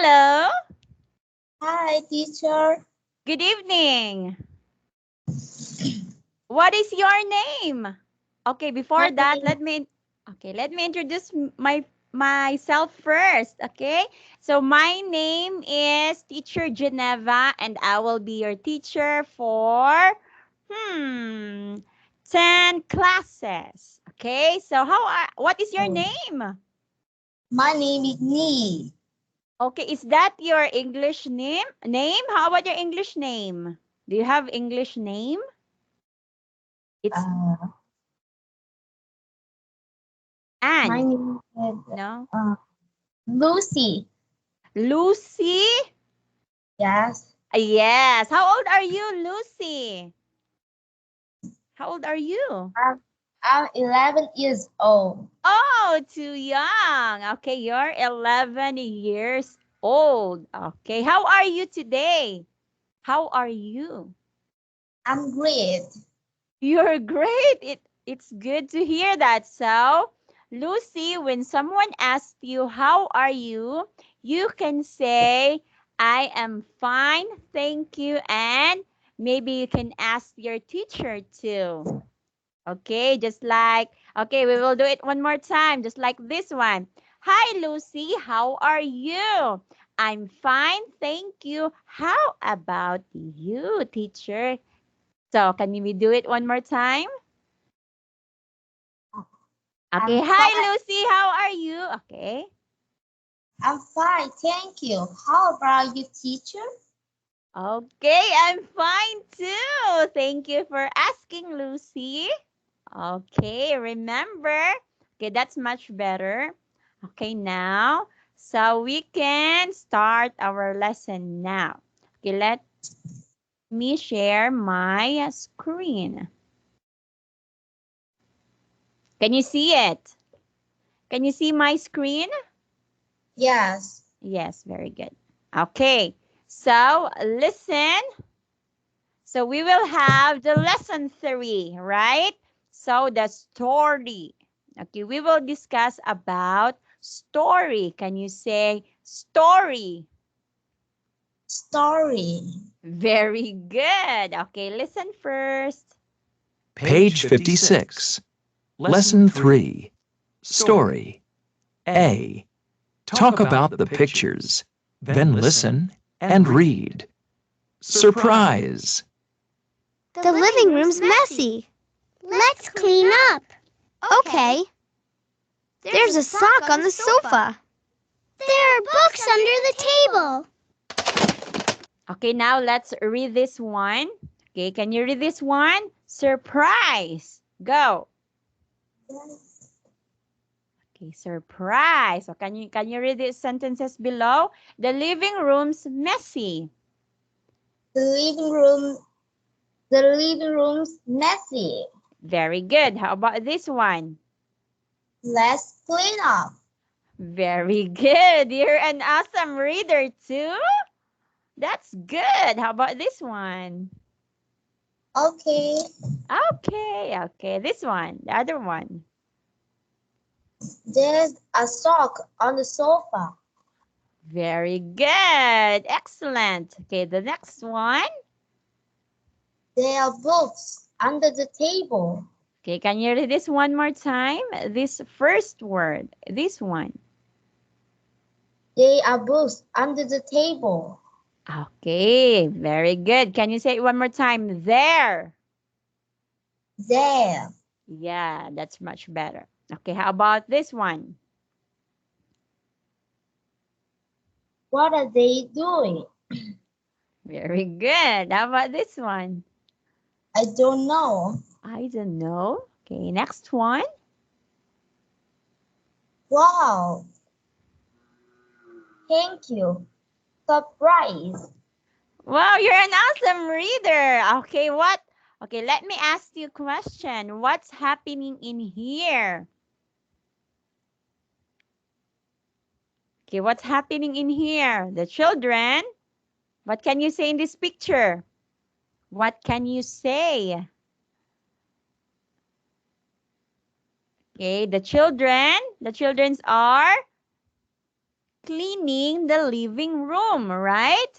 Hello. Hi, teacher. Good evening. What is your name? Okay, before My that, name, let me introduce myself first, okay? So my name is Teacher Geneva and I will be your teacher for 10 classes. Okay? So what is your name? my name is Nee. Okay, is that your English name? How about your English name? Do you have English name? It's Uh, my Anne. name is No? Lucy. Lucy? Yes, Yes. How old are you, Lucy? How old are you? I'm 11 years old. Oh, too young. Okay, you're 11 years old. Okay, how are you today? How are you? I'm great. You're great. It's good to hear that. So, Lucy, when someone asks you, how are you? You can say, I am fine, thank you. And maybe you can ask your teacher too. Okay, okay, we will do it one more time, just like this one. Hi, Lucy, how are you? I'm fine, thank you. How about you, teacher? So, can we do it one more time? Okay, I'm hi, fine. Lucy, how are you? Okay. I'm fine. Thank you. How about you, teacher? Okay, I'm fine too. Thank you for asking, Lucy. Okay, remember. Okay, that's much better. Okay, now, so we can start our lesson now. Okay, let me share my screen. Can you see it? Can you see my screen? Yes. Yes, very good. Okay, so listen. So we will have the lesson 3, right? So the story. Okay, we will discuss about story. Can you say story? Story. Very good. Okay, listen first. Page 56. Lesson 3. Story. A. Talk about the pictures. Then listen and read. Surprise. The living room's messy. Let's clean up. Okay. There's a sock on the sofa. There are books under the table. Okay, now let's read this one. Okay, can you read this one? Surprise. Go. Okay, surprise. So can you read these sentences below? The living room's messy. The living room. The living room's messy. Very good. How about this one? Let's clean up. Very good. You're an awesome reader too. That's good. How about this one? Okay. Okay. This one, the other one. There's a sock on the sofa. Very good. Excellent. Okay, the next one. There are books under the table. Okay, can you read this one more time? This first word, this one. There are books under the table. Okay, very good. Can you say it one more time? There. There. Yeah, that's much better. Okay, how about this one? What are they doing? Very good. How about this one? I don't know. I don't know. Okay, next one. Wow. Thank you. Surprise. Wow, you're an awesome reader. Okay, let me ask you a question. What's happening in here? Okay, what's happening in here? The children. What can you say in this picture? What can you say? Okay, the children's are cleaning the living room, right?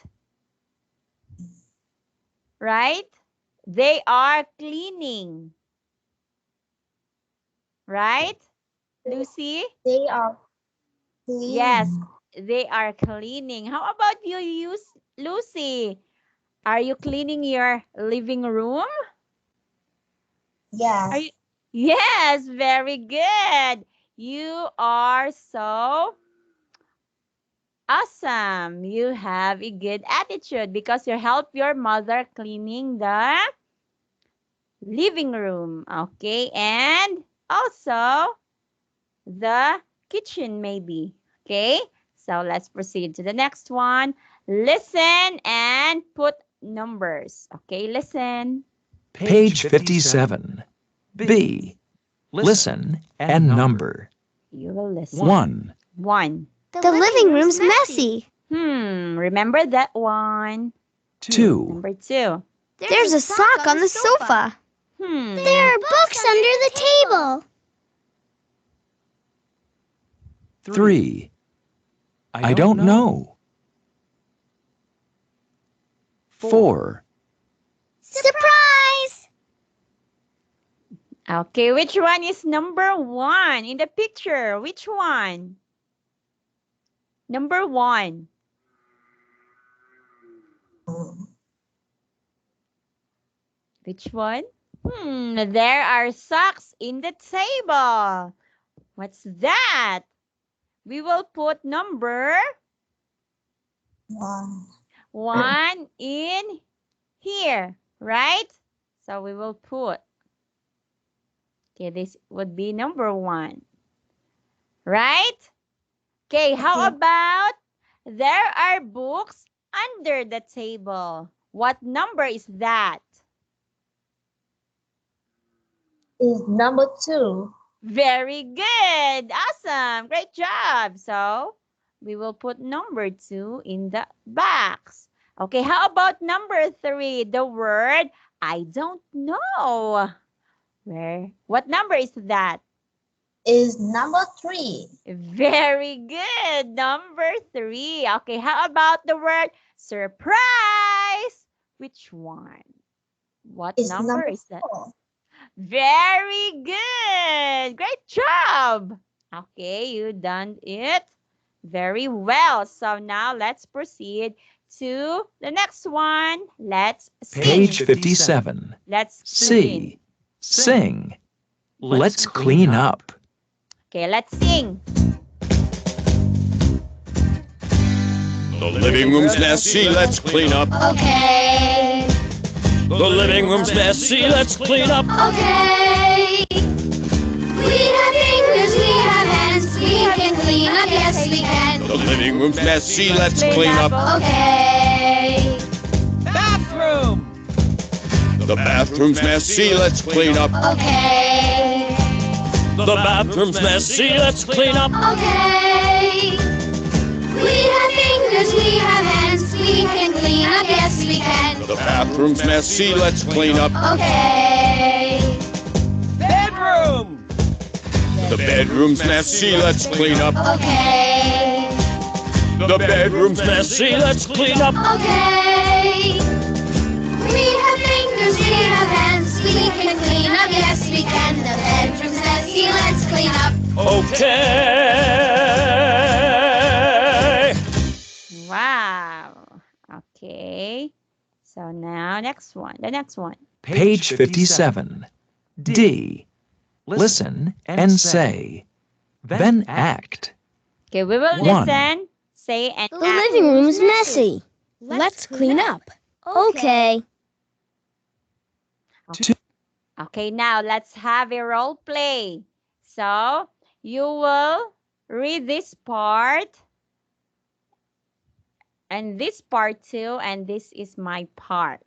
Right? They are cleaning. Right? Lucy? They are clean. Yes, they are cleaning. How about you, Lucy? Are you cleaning your living room? Yes. Are you? Yes, very good. You are so awesome. You have a good attitude because you help your mother cleaning the living room. Okay, and also the kitchen maybe. Okay, so let's proceed to the next one. Listen and put numbers. Okay, listen. Page 57. B. Listen and number. You will listen. 1, One. The living room's messy. Remember that one. 2, Number two. There's a sock on the sofa. There are books under the table. 3. I don't know. 4, Surprise! Okay, which one is number one in the picture? Which one? Number one. Which one? There are socks in the table. What's that? We will put number 1. one in here, right? So we will put, okay, this would be number one, right? Okay, how Okay. about there are books under the table? What number is that? Is number 2. Very good. Awesome. Great job. So we will put number 2 in the box. Okay, how about number 3? The word I don't know. Where? What number is that? Is number 3. Very good. Number 3. Okay, how about the word surprise? Which one? What Is number is that? 4. Very good. Great job. Okay, you done it very well. So now let's proceed to the next one. Let's sing. Page 57. Let's C. Sing. Let's clean up. Okay, let's sing. The living room's messy, let's clean up. Okay. The living room's messy, let's clean up. Okay. We have fingers, we have hands, we can clean up, yes we can. The living room's messy, let's clean up. Okay. Bathroom. The bathroom's messy, let's clean up. Okay. The bathroom's messy, let's clean up. Okay. We have fingers, we have hands, we can clean up, yes we can. The bathroom's messy, let's clean up. Okay. Bedroom. The bedroom's messy, let's clean up. Okay. The bedroom's messy, let's clean up. Okay. We have fingers, we have hands, we can clean up, yes we can. The bedroom's messy, let's clean up. Okay. Wow. Okay. So now next one. The next one. Page 57. D. Listen and say. Then act. Okay, we will 1. listen, say, and The act. living room's messy. Let's clean up. Okay. Okay, now let's have a role play. So you will read this part and this part too, and this is my part.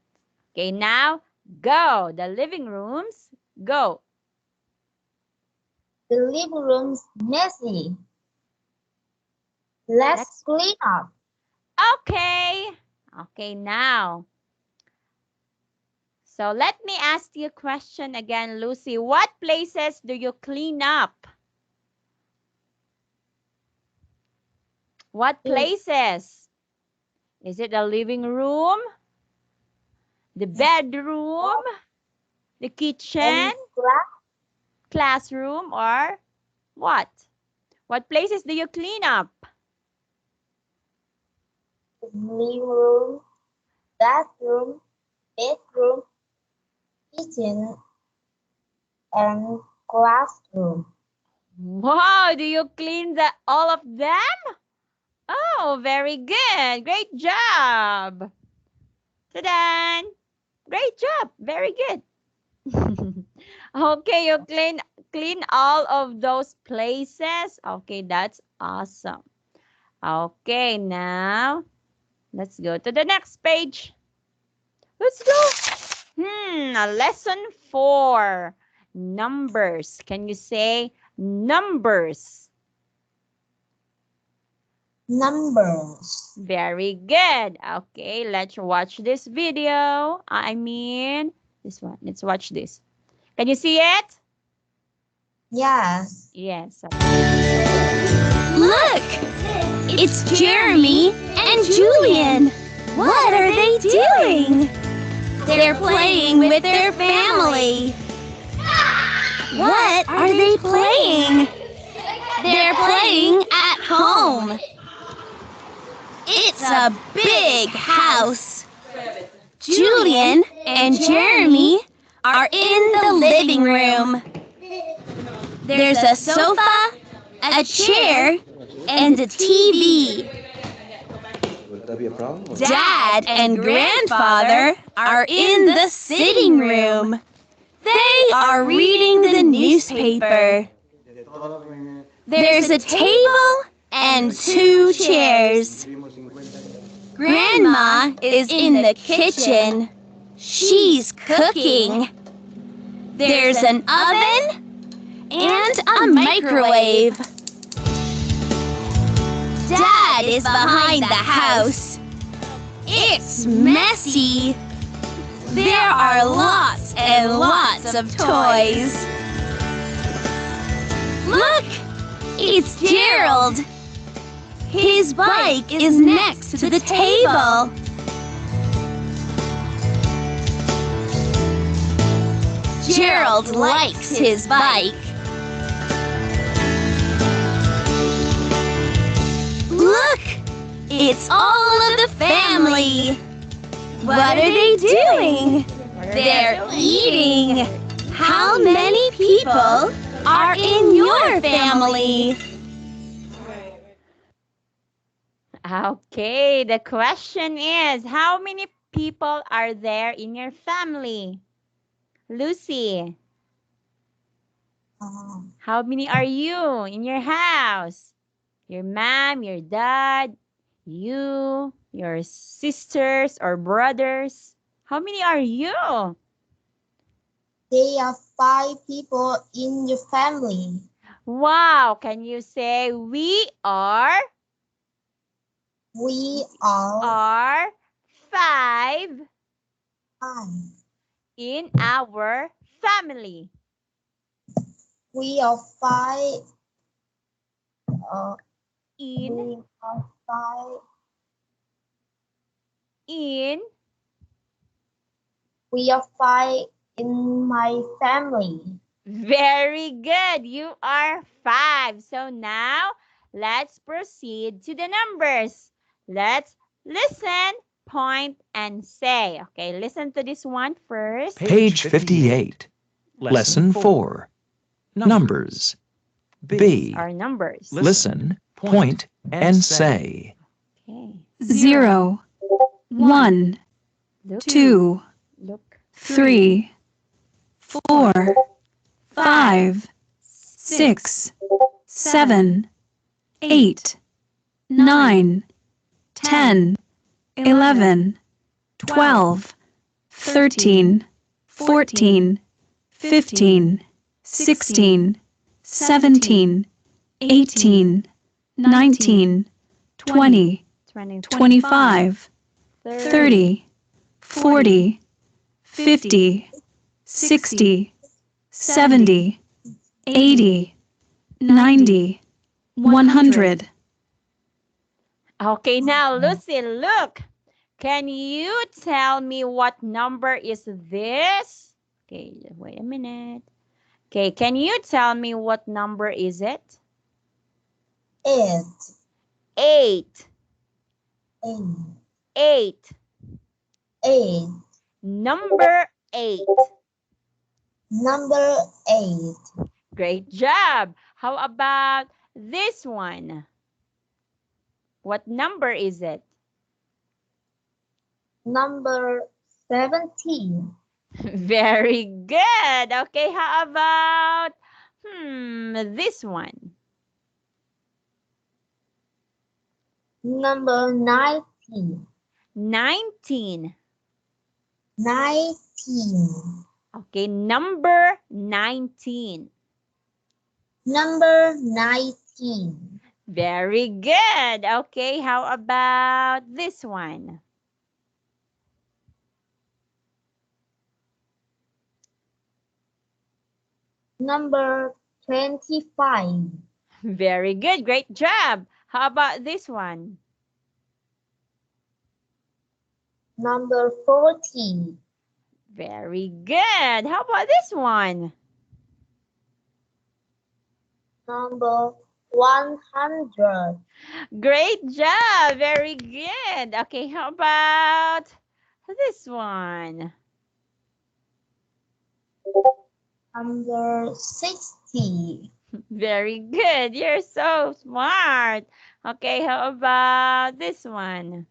Okay, now go. The living rooms, go. The living room's messy. Let's clean up. Okay. Okay, now. So let me ask you a question again, Lucy. What places do you clean up? What places? Is it the living room, the bedroom, the kitchen, And classroom, or what? What places do you clean up? living room, bathroom, bedroom, kitchen, and classroom. Wow, do you clean all of them? Oh, very good. Great job. Ta-da! Great job. Very good. Okay, you clean all of those places. Okay, that's awesome. Okay, now let's go to the next page. Let's go. Lesson 4. Numbers. Can you say numbers? Numbers. Very good. Okay, let's watch this video. I mean, this one. Let's watch this. Can you see it? Yes. Yes. Look! It's Jeremy and Julian. What are they doing? They're playing with their family. What are they playing? They're playing at home. It's a big house. Julian and Jeremy are in the living room. There's a sofa, a chair, and a TV. Would that be a problem? Dad and grandfather are in the sitting room. They are reading the newspaper. There's a table and 2 chairs. Grandma is in the kitchen. She's cooking. There's an oven and a microwave. Dad is behind the house. It's messy. There are lots and lots of toys. Look! It's Gerald. His bike is next to the table. Gerald likes his bike. Look! It's all of the family. What are they doing? They're eating. How many people are in your family? Okay, the question is, how many people are there in your family? Lucy, how many are you in your house? Your mom, your dad, you, your sisters or brothers. How many are you? There are 5 people in your family. Wow, can you say we are We are 5 5. in our family? We are 5. In We are 5. in We are 5 in my family. Very good. You are 5. So now let's proceed to the numbers. Let's listen, point, and say. Okay, listen to this one first. Page 58. Lesson 4. Numbers. B. Our numbers. Listen, point, and say. Okay. 0, 1, Look. 2, Look. 3, 4, 5, 6, 7, 8, 9, 10, 11, 12, 13, 14, 15, 16, 17, 18, 19, 20, 25, 30, 40, 50, 60, 70, 80, 90, 100. Okay, now Lucy, look. Can you tell me what number is this? Okay, wait a minute. Okay, can you tell me what number is it? 8. 8. 8. 8. 8. Number 8. Number 8. Great job. How about this one? What number is it? Number 17. Very good. Okay, how about this one? Number 19. 19. 19. Okay, number 19. Number 19. Very good. Okay, how about this one? Number 25. Very good. Great job. How about this one? Number 40. Very good. How about this one? Number 100. Great job. Very good. Okay, how about this one? Number 60. Very good. You're so smart. Okay, how about this one?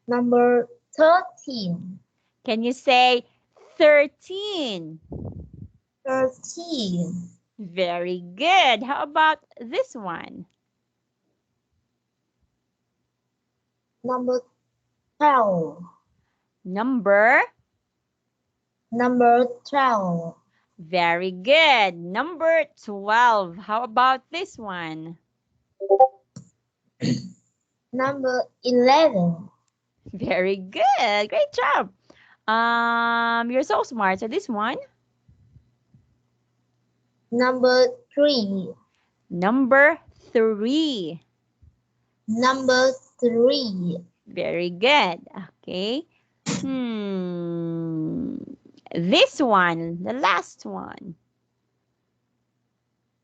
Number 13. Can you say 13? 13. Very good. How about this one? Number 12. Number? Number 12. Very good. Number 12. How about this one? Number 11. Very good. Great job. You're so smart. So this one? Number 3. Number 3. Number 3. Very good. Okay. This one, the last one.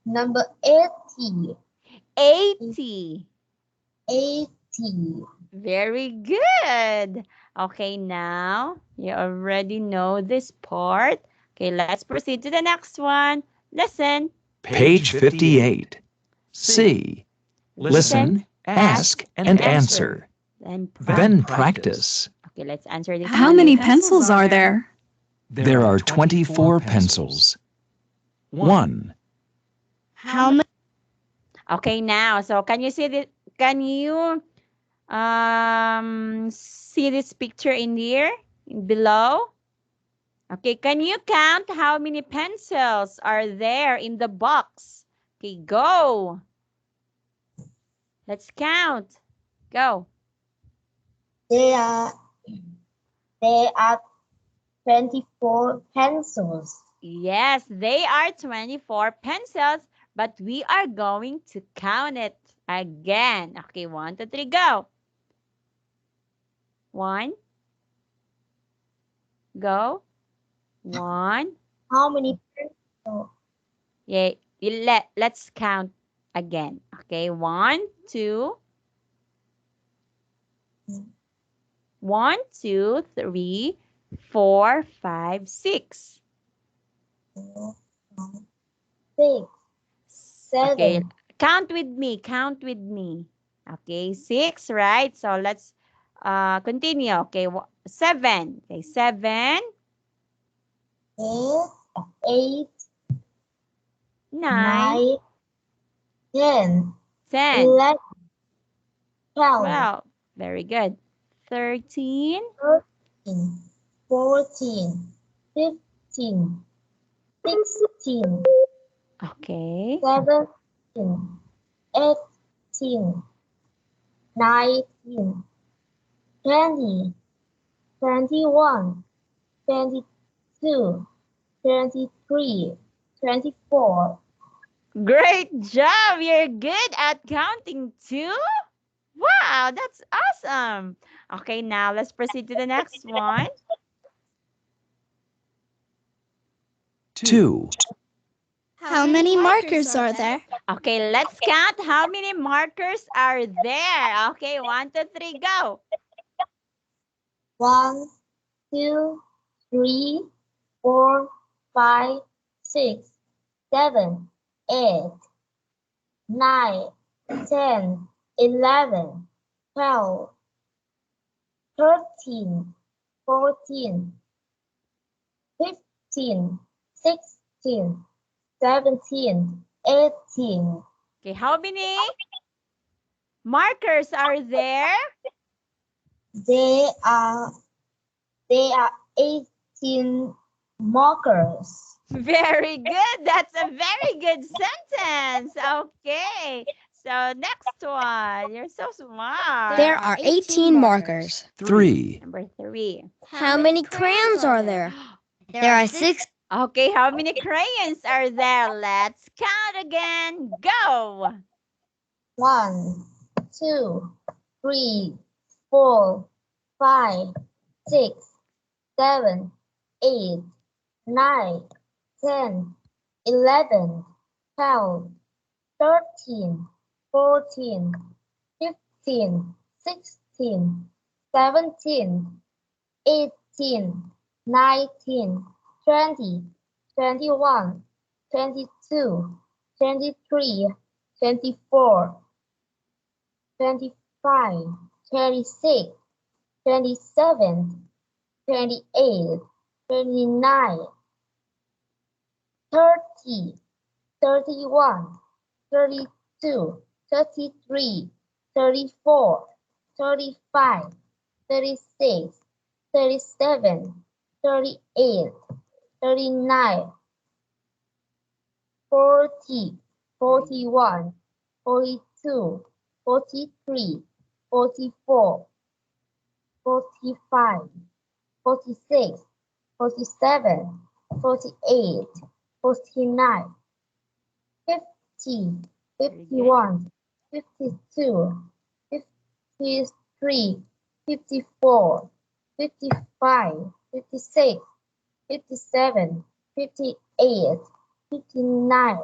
Number 80. 80. 80. Very good. Okay, now you already know this part. Okay, let's proceed to the next one. Listen. Page 58. C. Listen, ask, and answer. Then practice. Okay, let's answer this How one. many pencils are there? There are 24 pencils. 1, How many? Okay, now, so can you see this? Can you see this picture in here, below? Okay, can you count how many pencils are there in the box? Okay, go. Let's count. Go. There are 24 pencils. Yes, they are 24 pencils, but we are going to count it again. Okay, 1, 2, 3, go. 1. Go. 1. How many pencils? Yeah, let's count again. Okay, 1, 2. 1, 2, 3, 4, 5, 6. 6, 7. Okay, count with me. Count with me. Okay, 6, right? So let's continue. Okay, 7. Okay, 7. 8, 9, 9, 10, 10, 11, 12, 12. Very good. 13, 13, 14, 15, 16, okay. 17, 18, 19, 20, 21, 22, 23, 24, Great job. You're good at counting too. Wow, that's awesome. Okay, now let's proceed to the next one. 2, How many markers are there? Okay, let's count how many markers are there. Okay, 1, 2, 3, go. 1, 2, 3, 4, 5, 6, 7, 8, 9, 10, 11, 12, 13, 14, 15, 16, 17, 18. Okay, how many markers are there? They are 18 markers. Very good. That's a very good sentence. Okay. So next one. You're so smart. There are 18 markers. 3, Number 3. How many crayons are there? There are 6. Okay, how many crayons are there? Let's count again. Go. 1, 2, 3, 4, 5, 6, 7, 8, 9, 10, 11, 12, 13, 14, 15, 16, 17, 18, 19, 20, 21, 22, 23, 24, 25, 26, 27, 28, 29, 30, 31, 32, 33, 34, 35, 36, 37, 38, 39, 40, 41, 42, 43, 44, 45, 46, 47, 48, 49, 50, 51, 52, 53, 54, 55, 56, 57, 58, 59,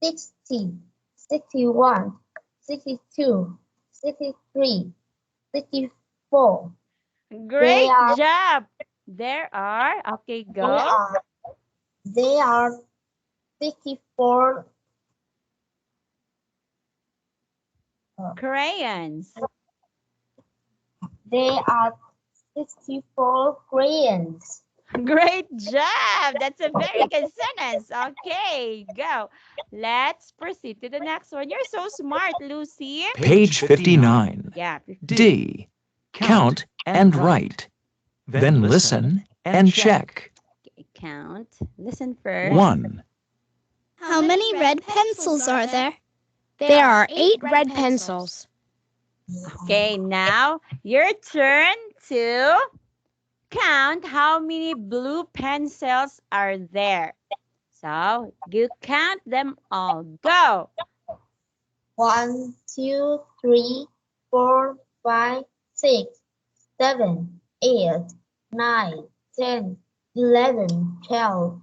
60, 61, 62, 63, 64. Great are- job. There are. Okay, go. They are 64 Crayons. They are 64 crayons. Great job. That's a very good sentence. Okay, go. Let's proceed to the next one. You're so smart, Lucy. page 59. Yeah. D. Count and write. Then listen and check. Okay, count. Listen first. 1, How many red pencils are there? There are 8 red pencils. Okay, now your turn to count how many blue pencils are there. So you count them all. Go. 1, 2, 3, 4, 5, 6, 7, 8, 9, 10, 11, 12,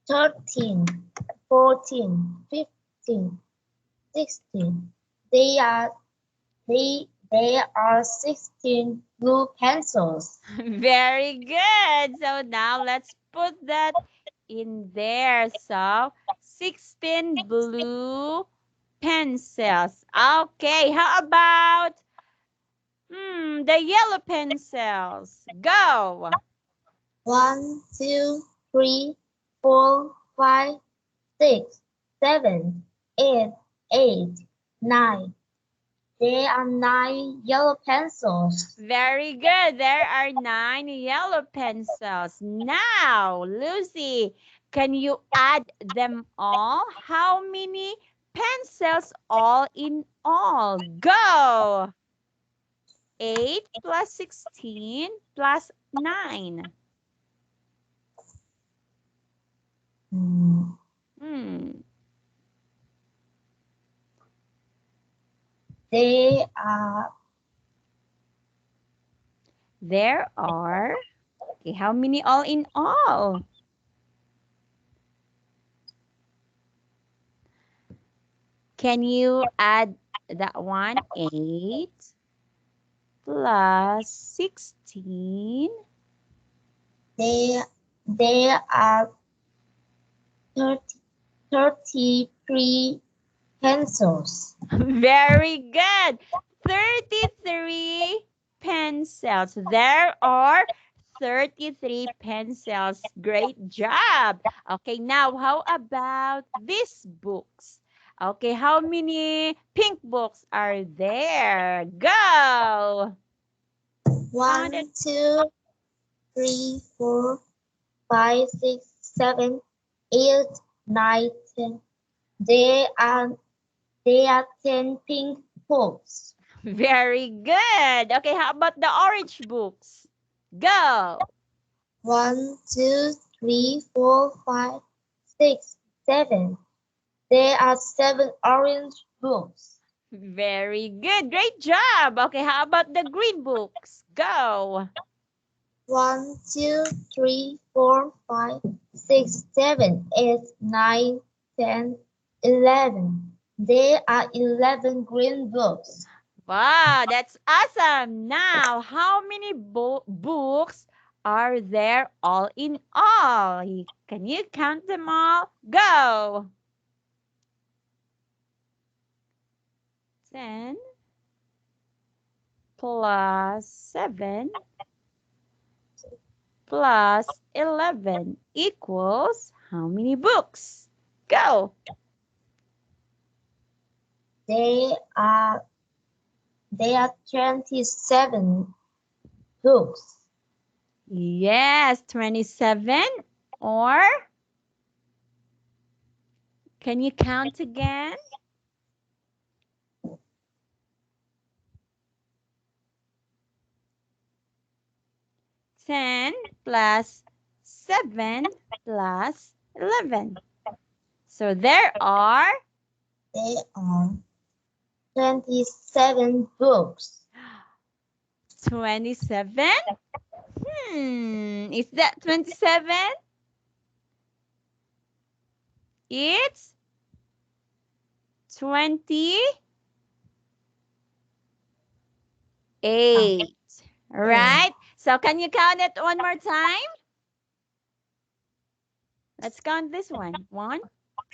13, 14, 15, 16. There are 16 blue pencils. Very good. So now let's put that in there. So 16 blue pencils. Okay, how about the yellow pencils? Go. 1, 2, 3, 4, 5, 6, 7, 8, 8, 9. There are 9 yellow pencils. Very good. There are 9 yellow pencils. Now, Lucy, can you add them all? How many pencils all in all? Go. 8 plus 16 plus 9. Hmm. They are There are, okay, how many all in all? Can you add that one? 8 plus 16. they are 33 pencils. Very good. 33 pencils. There are 33 pencils. Great job. Okay, now how about these books? Okay, how many pink books are there? Go. 1, 2, 3, 4, 5, 6, 7, 8, 9, 10. There are 10 pink books. Very good. Okay, how about the orange books? Go. 1, 2, 3, 4, 5, 6, 7. There are 7 orange books. Very good. Great job. Okay, how about the green books? Go. 1, 2, 3, 4, 5, 6, 7, 8, 9, 10, 11. There are 11 green books. Wow, that's awesome. Now, how many books are there all in all? Can you count them all? Go. 10 plus 7 plus 11 equals how many books? Go. There are 27 books. Yes, 27. Or can you count again? 10 plus 7 plus 11. So there are 27 books. 27. Is that 27? It's 28. Right? So can you count it one more time? Let's count this one. 1,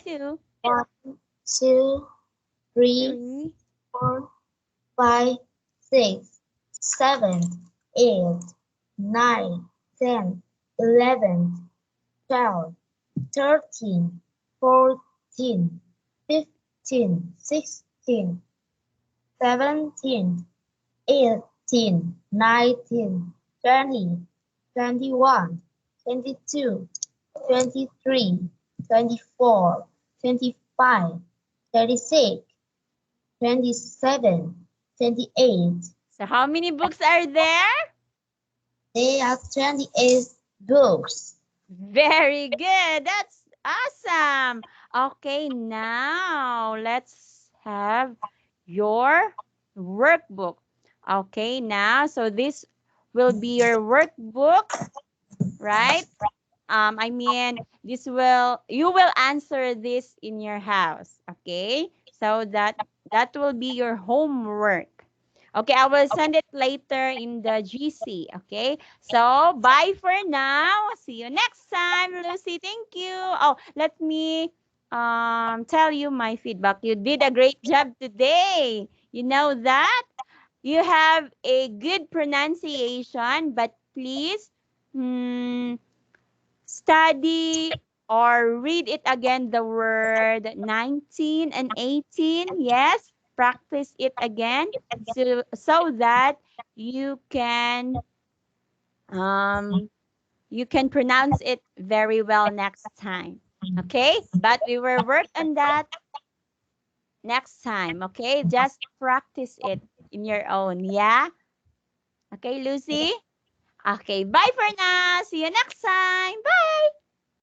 2, 1, 2, 3, 3. 4, 5, 6, 7, 8, 9, 10, 11, 12, 13, 14, 15, 16, 17, 18, 19, 20, 21, 22, 23, 24, 25, 36, 27, 28. So how many books are there? There are 28 books. Very good. That's awesome. Okay, now let's have your workbook. Okay, now, so this will be your workbook, right? I mean, you will answer this in your house, okay? So that will be your homework. Okay, I will send it later in the GC, okay? So, bye for now. See you next time, Lucy. Thank you. Oh, let me tell you my feedback. You did a great job today. You know that? You have a good pronunciation, but please study or read it again, the word 19 and 18. Yes, practice it again so that you can um you can pronounce it very well next time. Okay? But we will work on that next time. Okay? Just practice it in your own. Yeah? Okay, Lucy? Okay, bye for now. See you next time. Bye.